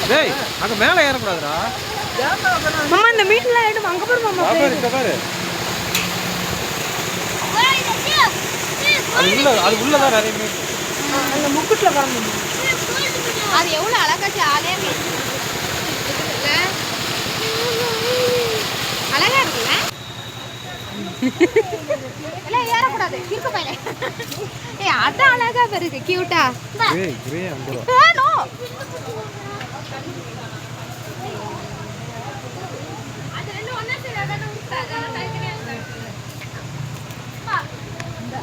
டேய் அங்க மேல ஏற கூடாதுடா மாமா இந்த மீட்ல ஏடு அங்க போடு மாமா பாரு அது உள்ள தான் நிறைய மீன் அந்த முக்குட்ல வரணும் அது எவ்வளவு அழகா ஜாலியா அழகா இருக்குல்ல இல்ல ஏறக்கூடாது கிறுக்கு பையல ஏய் அத அழகா இருக்கு கியூட்டா ஏய் கிரே அங்க நோ அது ரெண்டு ஒண்ணா சேராத விட்டாத டைட்டனியா பா இந்த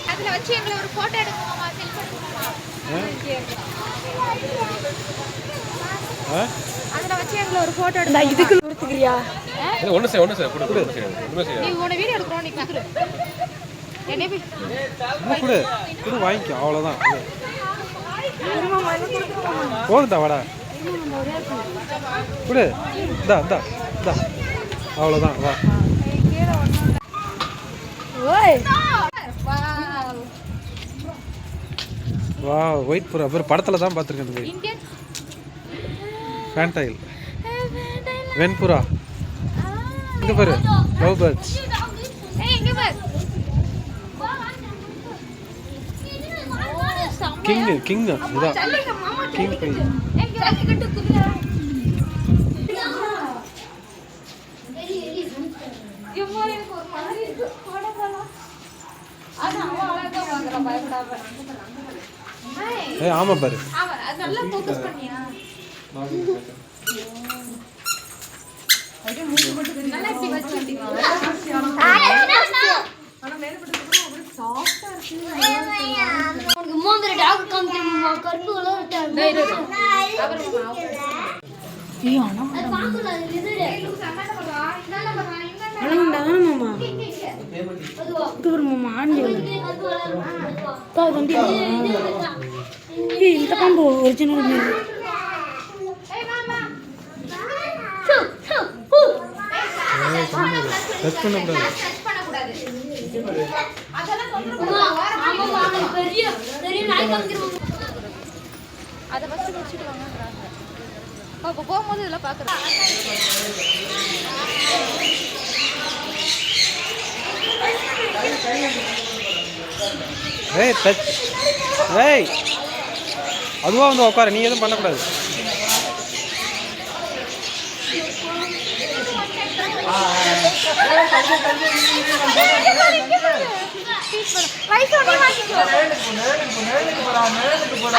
அதுல வச்சு எங்களை ஒரு போட்டோ எடுக்கணுமா செல்ஃபி எடுக்கணுமா அதுல வச்சு எங்களை ஒரு போட்டோ எடுங்க இதுக்கு கொடுத்துக்கிறியா ஒண்ணு செய்ய குடு நீ உன வீடியோ எடுக்கறோம் நீ குடுற என்னே குடு வாங்கிக்கோ அவ்வளவுதான் மாமா என்ன கொடுத்துறோம் போதுடா வாடா குடு இந்தா அவ்வளவுதான் வா ஓய் வா ஒயிட் புறா அப்புறம் படத்துல தான் பார்த்துருக்கேன் இந்தியன் ஃபேன்டைல் வெண்புறா இங்க பாரு லவ் பேர்ட்ஸ் ஏய் இங்க பாரு கிங் இதா கிங் பை எங்க கிட்ட குதிரை இவங்க எனக்கு ஒரு மாதிரி போடலாம் அத அவ அழகா வாங்குறா பயப்படாம ஏய் ஆமா பாரு ஆமா அது நல்லா ஃபோக்கஸ் பண்ணியா ஐயோ மூக்கு மட்டும் நல்லா இப்படி வச்சிட்டீங்க ஆனா மேல படுத்துறோம் அப்படியே சாஃப்ட்டா இருக்கு உனக்கு மூங்கிற டாக் காமிக்கணுமா கருப்பு கலர் அப்புறம் ஐயோ அண்ணா அது பாக்கல இது சமாள பண்றா இன்னல பண்றா அண்ணா மாமா அதுவா இது மாமா ஆண்டி கருப்பு கலர் தா தம்பி இந்த பாம்பு ஒரிஜினல் மீன் ஏய் மாமா டச் பண்ண கூடாது டச் பண்ண கூடாது அதெல்லாம் தொந்தரவு ஆமா பெரிய பெரிய நாய் காமிக்கணும் அத ஃபர்ஸ்ட் முடிச்சிட்டு வாங்கன்றாங்க அப்ப போகும்போது இதெல்லாம் பாக்குறேன் ஏய் டச் ஏய் அதுவா வந்து உட்கார நீ எதுவும் பண்ணக்கூடாது ரைஸ் ஒண்ணே வாங்கிக்கோ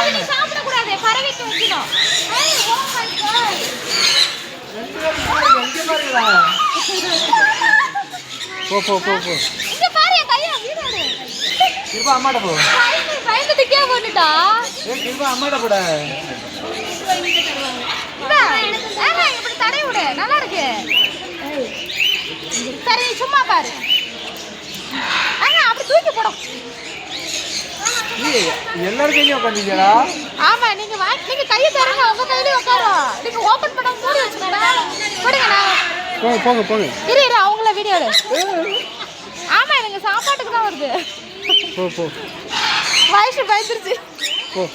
அது சாப்பிட கூடாது பறவைக்கு வைக்கணும் ஏய் ஓ மை காட் போ இங்க பாரு என் கைய வீடாரு இருப்பா அம்மாட்ட போ பயந்துட்டே வந்துட்டா ஏய் இருப்பா அம்மாட்ட போட ஏங்க இப்படி தடை விடு நல்லா இருக்கு சரி சும்மா பாரு ஏங்க அப்படி தூக்கி போடும் எல்லாரும் கையில உட்காந்துங்களா ஆமா நீங்க நீங்க கையை தரங்க உங்க கையில உட்காரும் நீங்க ஓபன் பண்ண மூடி வச்சுக்கோங்க கொடுங்க நான் போங்க இரு அவங்கள வீடியோ எடு ஆமா எனக்கு சாப்பாட்டுக்கு தான் வருது போ வயசு பயந்துருச்சு போ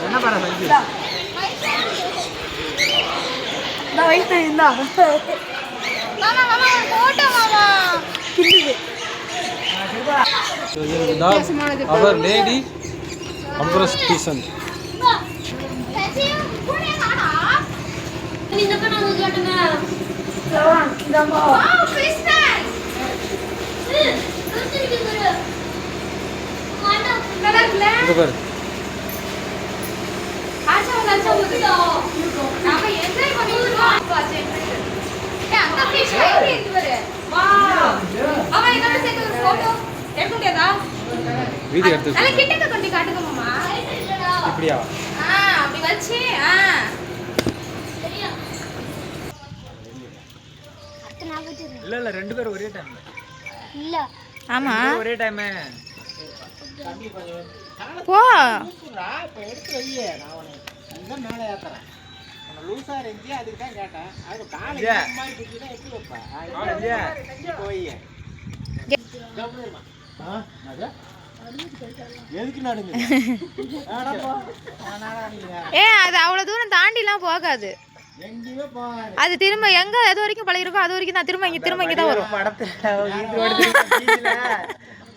என்ன பண்ண வயசு இருந்தா மாமா மாமா ஒரு போட்டோ மாமா கிண்டுது அவர் லேடி அம்ப்ரஸ் பீசன் இந்த பண்ண வந்து கேட்டுங்க இந்தாமா வாவ் கிறிஸ்மஸ் கத்திரிக்கு குரு மாண்டா நல்லா இருக்குல இங்க பாரு ஆச்சா வந்துடா நாம என்ஜாய் பண்ணிட்டு இருக்கோம் வீடியோ எடுத்து நல்லா கிட்டக்க கொண்டு காட்டுங்க மாமா. இப்படியா? அப்படி வச்சு இல்ல ரெண்டு பேரும் ஒரே டைம் இல்ல ஆமா ஒரே டைம் போ. இப்போ எடுத்து வையே, நான் உனக்கு மேலே ஏற்றுறேன். உன்னை லூஸாக இருந்துச்சு, அதுக்கு தான் கேட்டேன். அது காலை மாதிரி பிடிச்சி தான் எடுத்து வைப்பேன். போய் எதுக்கு நடுங்க? அது அவ்வளவு தூரம் தாண்டிலாம் போகாது. எங்கேயுமே போகாது. அது திரும்ப எங்க எது வரைக்கும் பழகிருக்கோ அது வரைக்கும் தான் திரும்ப இங்க தான் வரும்.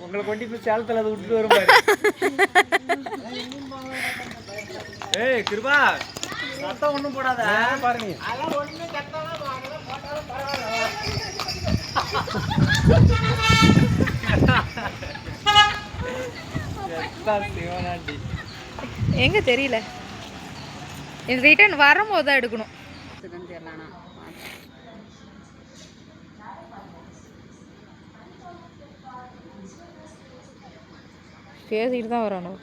உங்களை கொண்டு போய் சேலத்துல அதை விட்டுட்டு வரும் பாரு. ஏய் கிருபா சத்தம் ஒண்ணும் போடாத பாருங்க. அதெல்லாம் ஒண்ணு கத்தாலும் வாங்கலாம், போட்டாலும் பரவாயில்ல. எங்க தெரியல. இது ரிட்டர்ன் வரும்போது தான் எடுக்கணும். பேசிட்டு தான் வரணும்.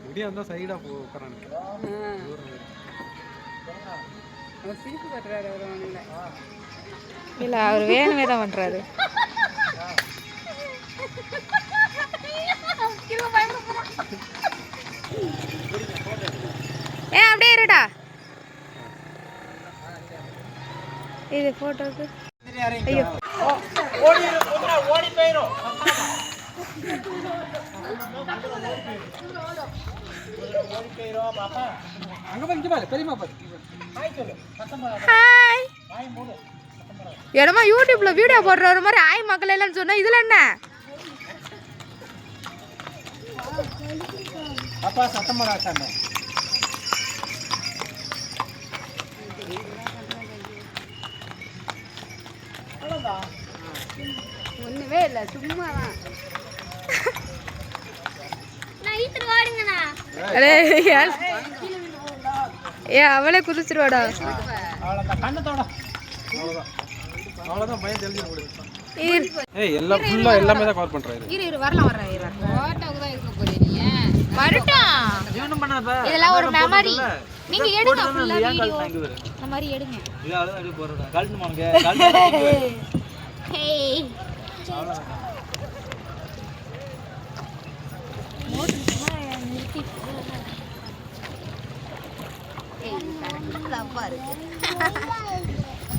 இப்படியே வந்தா சைடா போ உட்காரானு. இல்ல அவர் வேணுமே தான் பண்றாரு. அப்படியே இருடா. இது போட்டோக்கு ஐயோ ஓடி போயிடும். பாப்பா அங்க பாரு, இங்க பாரு, பெரியமா பாரு. ஹாய். இடமா யூடியூப்ல வீடியோ போடுற மாதிரி ஆய் மக்கள் எல்லாம் சொன்னா இதுல என்ன? அப்பா சத்தம் போடாட்டாங்க. ஒண்ணுமே இல்ல, சும்மா தான். அவளே குதிச்சிருவாடா. கண்ணத்தோட அவ்வளவுதான் பையன் தெரிஞ்சு கொடுத்தான். ஏய் எல்லாம் ஃபுல்லா எல்லாமே தான் கவர் பண்றாரு. இரு வரலாம் போட்டோக்கு தான் இருக்க போறீங்க. வரட்டும். ஏனும் பண்ணாதப்பா. இதெல்லாம் ஒரு மெமரி. நீங்க எடுங்க ஃபுல்லா வீடியோ. இந்த மாதிரி எடுங்க. இல்ல அத அப்படியே போறடா. கழட்டு மானுங்க. கழட்டு. ஹேய்.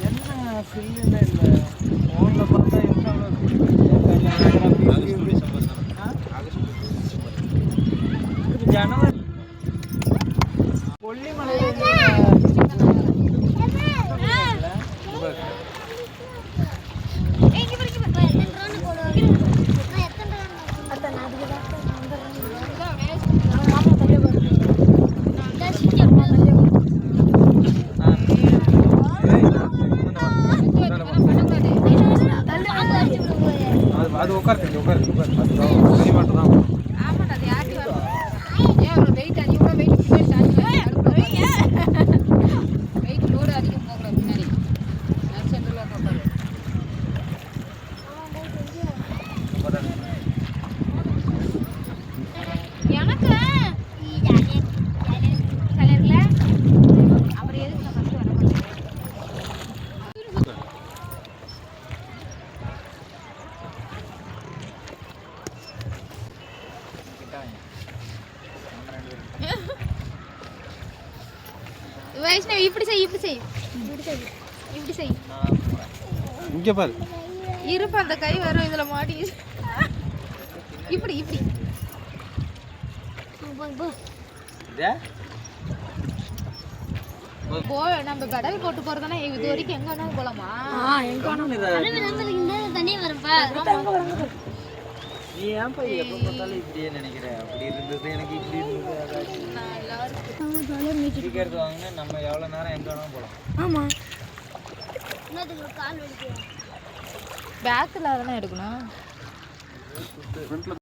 என்ன சில்லுன்னு இல்லை. ஃபோனில் பார்த்தா ஜனவரி கொல்லிமலையில் அது உட்காருங்க உட்காரு. அது சரி மட்டும் தான். ஆமாடா அது யாட்டி வரும். ஏன் அவரு வெயிட் அதிகமா வெயிட் பின்னாடி சாஞ்சி வெயிட் லோட் அதிகம் போகல பின்னாடி. நான் சென்டர்ல போறேன். எனக்கு கலர்ல அப்புறம் எதுக்கு நான் ஃபர்ஸ்ட் வர மாட்டேன். வைஷ்ணவி இப்படி செய். இங்க பாரு. இருப்ப அந்த கை வரும் இதுல மாட்டி. இப்படி போ. நம்ம கடல் போட்டு போறதுனா இது வரைக்கும் எங்க வேணாலும் போலாமா? தண்ணி வரும்பா. நீ ஏன் போய் எப்போ பார்த்தாலும் இப்படியே நினைக்கிற? அப்படி இருந்தது எனக்கு இப்படி இருந்தது. சீக்கிரத்து வாங்கினா நம்ம எவ்வளோ நேரம் எங்கே வேணாலும் போகலாம். ஆமா கால் வலிக்குது. பேக்கில் அதெல்லாம் எடுக்கணும்.